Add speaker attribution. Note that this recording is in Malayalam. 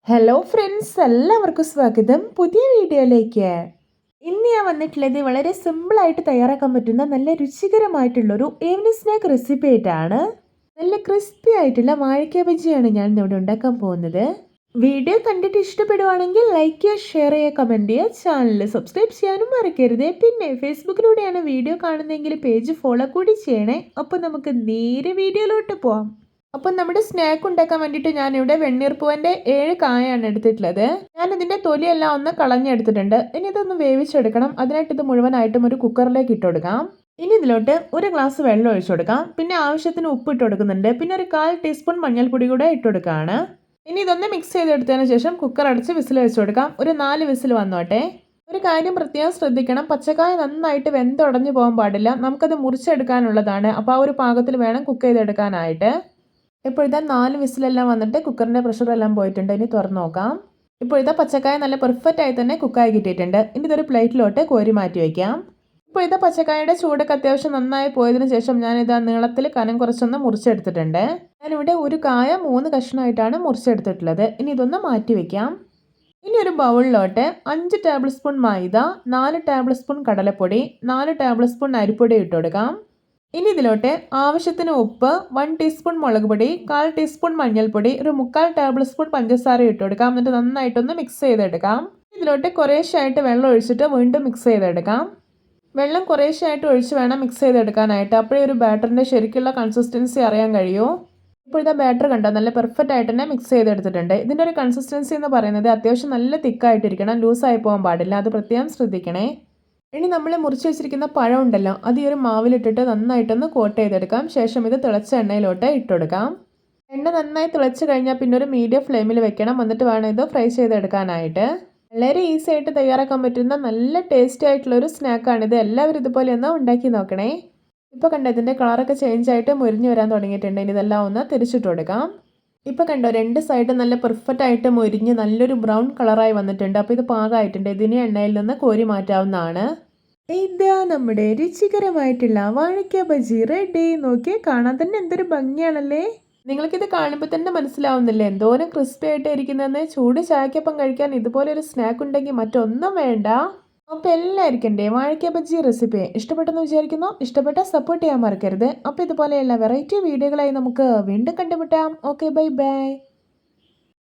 Speaker 1: ഹലോ ഫ്രണ്ട്സ്, എല്ലാവർക്കും സ്വാഗതം പുതിയ വീഡിയോയിലേക്ക്. ഇന്ന് ഞാൻ വന്നിട്ടുള്ളത് വളരെ സിമ്പിളായിട്ട് തയ്യാറാക്കാൻ പറ്റുന്ന നല്ല രുചികരമായിട്ടുള്ളൊരു ഈവനിങ് സ്നാക്ക് റെസിപ്പി ആയിട്ടാണ്. നല്ല ക്രിസ്പി ആയിട്ടുള്ള വാഴയ്ക്ക ബജിയാണ് ഞാൻ ഇവിടെ ഉണ്ടാക്കാൻ പോകുന്നത്. വീഡിയോ കണ്ടിട്ട് ഇഷ്ടപ്പെടുവാണെങ്കിൽ ലൈക്ക് ചെയ്യുക, ഷെയർ ചെയ്യുക, കമൻറ്റ് ചെയ്യുക, ചാനൽ സബ്സ്ക്രൈബ് ചെയ്യാനും മറക്കരുത്. പിന്നെ ഫേസ്ബുക്കിലൂടെയാണ് വീഡിയോ കാണുന്നതെങ്കിൽ പേജ് ഫോളോ കൂടി ചെയ്യണേ. അപ്പോൾ നമുക്ക് നേരെ വീഡിയോയിലോട്ട് പോവാം. അപ്പം നമ്മുടെ സ്നാക്ക് ഉണ്ടാക്കാൻ വേണ്ടിയിട്ട് ഞാനിവിടെ വെണ്ണീർപ്പൂവൻ്റെ 7 കായാണ് എടുത്തിട്ടുള്ളത്. ഞാനിതിൻ്റെ തൊലിയെല്ലാം ഒന്ന് കളഞ്ഞെടുത്തിട്ടുണ്ട്. ഇനി ഇതൊന്ന് വേവിച്ചെടുക്കണം. അതിനായിട്ട് ഇത് മുഴുവനായിട്ടും ഒരു കുക്കറിലേക്ക് ഇട്ട് കൊടുക്കാം. ഇനി ഇതിലോട്ട് 1 ഗ്ലാസ് വെള്ളം ഒഴിച്ചു കൊടുക്കാം. പിന്നെ ആവശ്യത്തിന് ഉപ്പ് ഇട്ട് കൊടുക്കുന്നുണ്ട്. പിന്നെ ഒരു 1/4 ടീസ്പൂൺ മഞ്ഞൾപ്പൊടി കൂടെ ഇട്ട് കൊടുക്കുകയാണ്. ഇനി ഇതൊന്ന് മിക്സ് ചെയ്തെടുത്തതിന് ശേഷം കുക്കർ അടച്ച് വിസിൽ വെച്ച് കൊടുക്കാം. ഒരു 4 വിസിൽ വന്നോട്ടെ. ഒരു കാര്യം പ്രത്യേകം ശ്രദ്ധിക്കണം, പച്ചക്കായ നന്നായിട്ട് വെന്തുടഞ്ഞു പോകാൻ പാടില്ല. നമുക്കത് മുറിച്ചെടുക്കാനുള്ളതാണ്. അപ്പോൾ ആ ഒരു പാകത്തിൽ വേണം കുക്ക് ചെയ്തെടുക്കാനായിട്ട്. ഇപ്പോൾ ഇതാ 4 വിസിലെല്ലാം വന്നിട്ട് കുക്കറിൻ്റെ പ്രഷറെല്ലാം പോയിട്ടുണ്ട്. ഇനി തുറന്ന് നോക്കാം. ഇപ്പോൾ ഇതാ പച്ചക്കായ നല്ല പെർഫെക്റ്റ് ആയി തന്നെ കുക്കായി കിട്ടിയിട്ടുണ്ട്. ഇനി ഇതൊരു പ്ലേറ്റിലോട്ട് കോരി മാറ്റി വയ്ക്കാം. ഇപ്പോൾ ഇതാ പച്ചക്കായയുടെ ചൂടൊക്കെ അത്യാവശ്യം നന്നായി പോയതിന് ശേഷം ഞാനിതാ നീളത്തിൽ കനം കുറച്ചൊന്ന് മുറിച്ചെടുത്തിട്ടുണ്ട്. ഞാനിവിടെ ഒരു കായ 3 കഷ്ണമായിട്ടാണ് മുറിച്ചെടുത്തിട്ടുള്ളത്. ഇനി ഇതൊന്ന് മാറ്റി വയ്ക്കാം. ഇനി ഒരു ബൗളിലോട്ട് 5 ടേബിൾ സ്പൂൺ മൈദ, 4 ടേബിൾ സ്പൂൺ കടലപ്പൊടി, 4 ടേബിൾ സ്പൂൺ അരിപ്പൊടി ഇട്ട് കൊടുക്കാം. ഇനി ഇതിലോട്ട് ആവശ്യത്തിന് ഉപ്പ്, 1 ടീസ്പൂൺ മുളക് പൊടി, 1/4 ടീസ്പൂൺ മഞ്ഞൾപ്പൊടി, ഒരു 3/4 ടേബിൾ സ്പൂൺ പഞ്ചസാര ഇട്ട് കൊടുക്കാം. എന്നിട്ട് നന്നായിട്ടൊന്ന് മിക്സ് ചെയ്തെടുക്കാം. ഇതിലോട്ട് കുറേശ്ശായിട്ട് വെള്ളം ഒഴിച്ചിട്ട് വീണ്ടും മിക്സ് ചെയ്തെടുക്കാം. വെള്ളം കുറേശ്ശായിട്ട് ഒഴിച്ച് വേണം മിക്സ് ചെയ്തെടുക്കാനായിട്ട്. അപ്പോഴേ ഒരു ബാറ്ററിൻ്റെ ശരിക്കുള്ള കൺസിസ്റ്റൻസി അറിയാൻ കഴിയൂ. ഇപ്പോൾ ഇതാ ബാറ്റർ കണ്ടോ, നല്ല പെർഫെക്റ്റ് ആയിട്ട് തന്നെ മിക്സ് ചെയ്തെടുത്തിട്ടുണ്ട്. ഇതിൻ്റെ ഒരു കൺസിസ്റ്റൻസി എന്ന് പറയുന്നത് അത്യാവശ്യം നല്ല തിക്കായിട്ടിരിക്കണം, ലൂസായി പോകാൻ പാടില്ല. അത് പ്രത്യേകം ശ്രദ്ധിക്കണേ. ഇനി നമ്മൾ മുറിച്ച് വെച്ചിരിക്കുന്ന പഴം ഉണ്ടല്ലോ, അത് ഈ ഒരു മാവിലിട്ടിട്ട് നന്നായിട്ടൊന്ന് കോട്ട് ചെയ്തെടുക്കാം. ശേഷം ഇത് തിളച്ച എണ്ണയിലോട്ട് ഇട്ടുകൊടുക്കാം. എണ്ണ നന്നായി തിളച്ച് കഴിഞ്ഞാൽ പിന്നെ ഒരു മീഡിയം ഫ്ലെയിമിൽ വെക്കണം. എന്നിട്ട് വേണം ഇത് ഫ്രൈ ചെയ്തെടുക്കാനായിട്ട്. വളരെ ഈസി ആയിട്ട് തയ്യാറാക്കാൻ പറ്റുന്ന നല്ല ടേസ്റ്റി ആയിട്ടുള്ളൊരു സ്നാക്കാണിത്. എല്ലാവരും ഇതുപോലെ ഒന്ന് ഉണ്ടാക്കി നോക്കണേ. ഇപ്പോൾ കണ്ടോ, ഇതിൻ്റെ കളറൊക്കെ ചേഞ്ച് ആയിട്ട് മുരിഞ്ഞ് വരാൻ തുടങ്ങിയിട്ടുണ്ട്. ഇനി ഇതെല്ലാം ഒന്ന് തിരിച്ചിട്ട് കൊടുക്കാം. ഇപ്പോൾ കണ്ടോ, 2 സൈഡും നല്ല പെർഫെക്റ്റ് ആയിട്ട് മുരിഞ്ഞ് നല്ലൊരു ബ്രൗൺ കളറായി വന്നിട്ടുണ്ട്. അപ്പോൾ ഇത് പാകമായിട്ടുണ്ട്. ഇതിനെ എണ്ണയിൽ നിന്ന് കോരി മാറ്റാവുന്നതാണ്. ഇതാ നമ്മുടെ രുചികരമായിട്ടുള്ള വാഴയ്ക്ക ബജി റെഡി. നോക്കിയേ, കാണാൻ തന്നെ എന്തൊരു ഭംഗിയാണല്ലേ. നിങ്ങൾക്കിത് കാണുമ്പോൾ തന്നെ മനസ്സിലാവുന്നില്ലേ എന്തോരം ക്രിസ്പി ആയിട്ട് ഇരിക്കുന്നതെന്ന്. ചൂട് ചായക്കൊപ്പം കഴിക്കാൻ ഇതുപോലെ ഒരു സ്നാക്ക് ഉണ്ടെങ്കിൽ മറ്റൊന്നും വേണ്ട. അപ്പോൾ എല്ലാവർക്കും എൻ്റെ വാഴയ്ക്ക ബജി റെസിപ്പി ഇഷ്ടപ്പെട്ടെന്ന് വിചാരിക്കുന്നു. ഇഷ്ടപ്പെട്ടാൽ സപ്പോർട്ട് ചെയ്യാൻ മറക്കരുത്. അപ്പോൾ ഇതുപോലെയുള്ള വെറൈറ്റി വീഡിയോകളായി നമുക്ക് വീണ്ടും കണ്ടുമുട്ടാം. Okay, bye bye.